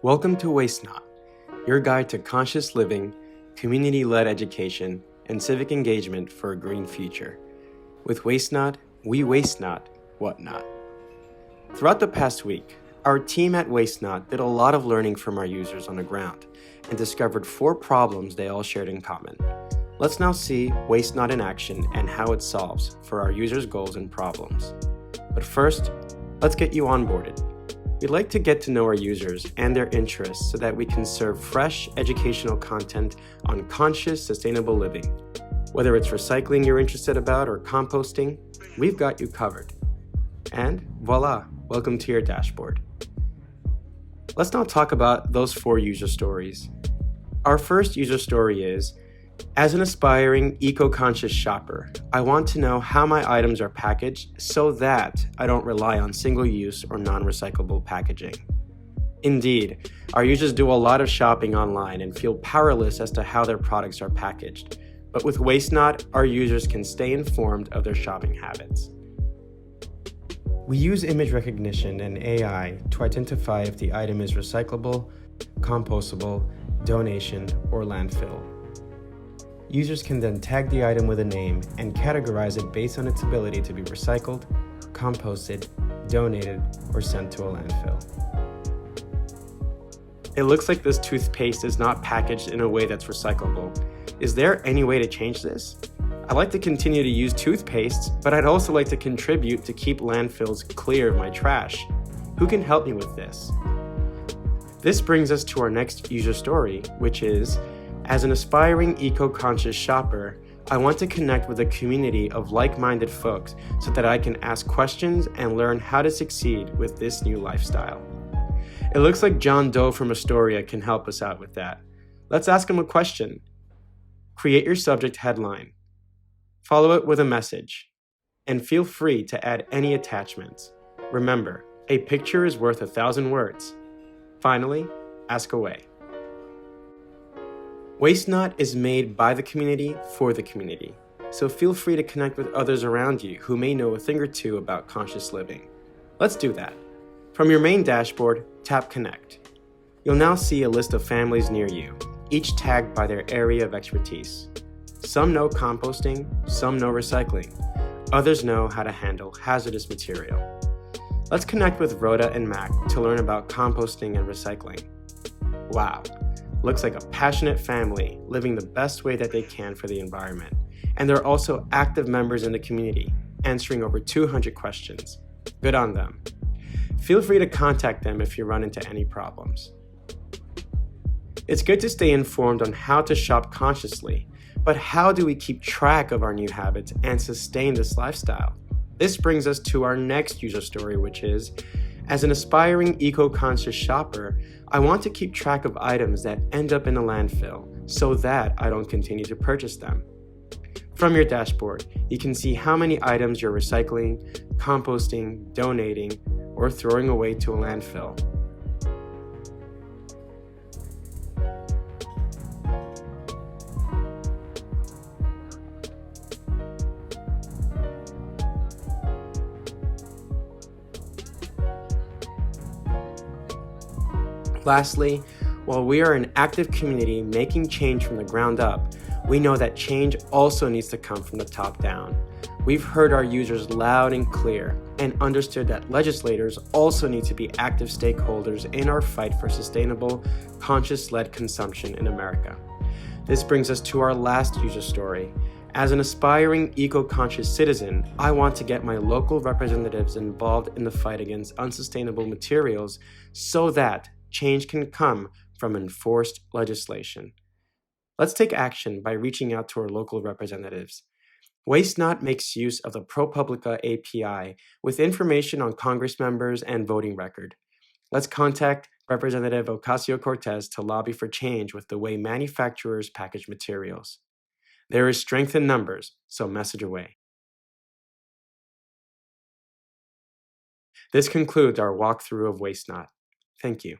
Welcome to WasteNot, your guide to conscious living, community-led education, and civic engagement for a green future. With WasteNot, we waste not, whatnot. Throughout the past week, our team at WasteNot did a lot of learning from our users on the ground and discovered 4 problems they all shared in common. Let's now see WasteNot in action and how it solves for our users' goals and problems. But first, let's get you onboarded. We'd like to get to know our users and their interests so that we can serve fresh educational content on conscious, sustainable living. Whether it's recycling you're interested about or composting, we've got you covered. And voila, welcome to your dashboard. Let's now talk about those 4 user stories. Our first user story is, as an aspiring eco-conscious shopper, I want to know how my items are packaged so that I don't rely on single-use or non-recyclable packaging. Indeed, our users do a lot of shopping online and feel powerless as to how their products are packaged. But with WasteNot, our users can stay informed of their shopping habits. We use image recognition and AI to identify if the item is recyclable, compostable, donation, or landfill. Users can then tag the item with a name and categorize it based on its ability to be recycled, composted, donated, or sent to a landfill. It looks like this toothpaste is not packaged in a way that's recyclable. Is there any way to change this? I'd like to continue to use toothpaste, but I'd also like to contribute to keep landfills clear of my trash. Who can help me with this? This brings us to our next user story, which is, as an aspiring eco-conscious shopper, I want to connect with a community of like-minded folks so that I can ask questions and learn how to succeed with this new lifestyle. It looks like John Doe from Astoria can help us out with that. Let's ask him a question. Create your subject headline. Follow it with a message. And feel free to add any attachments. Remember, a picture is worth 1,000 words. Finally, ask away. WasteNot is made by the community for the community, so feel free to connect with others around you who may know a thing or two about conscious living. Let's do that. From your main dashboard, tap Connect. You'll now see a list of families near you, each tagged by their area of expertise. Some know composting, some know recycling. Others know how to handle hazardous material. Let's connect with Rhoda and Mac to learn about composting and recycling. Wow. Looks like a passionate family living the best way that they can for the environment. And they're also active members in the community, answering over 200 questions. Good on them. Feel free to contact them if you run into any problems. It's good to stay informed on how to shop consciously, but how do we keep track of our new habits and sustain this lifestyle? This brings us to our next user story, which is, as an aspiring eco-conscious shopper, I want to keep track of items that end up in a landfill so that I don't continue to purchase them. From your dashboard, you can see how many items you're recycling, composting, donating, or throwing away to a landfill. Lastly, while we are an active community making change from the ground up, we know that change also needs to come from the top down. We've heard our users loud and clear and understood that legislators also need to be active stakeholders in our fight for sustainable, conscious-led consumption in America. This brings us to our last user story. As an aspiring eco-conscious citizen, I want to get my local representatives involved in the fight against unsustainable materials so that change can come from enforced legislation. Let's take action by reaching out to our local representatives. WasteNot makes use of the ProPublica API with information on Congress members and voting record. Let's contact Representative Ocasio-Cortez to lobby for change with the way manufacturers package materials. There is strength in numbers, so message away. This concludes our walkthrough of WasteNot. Thank you.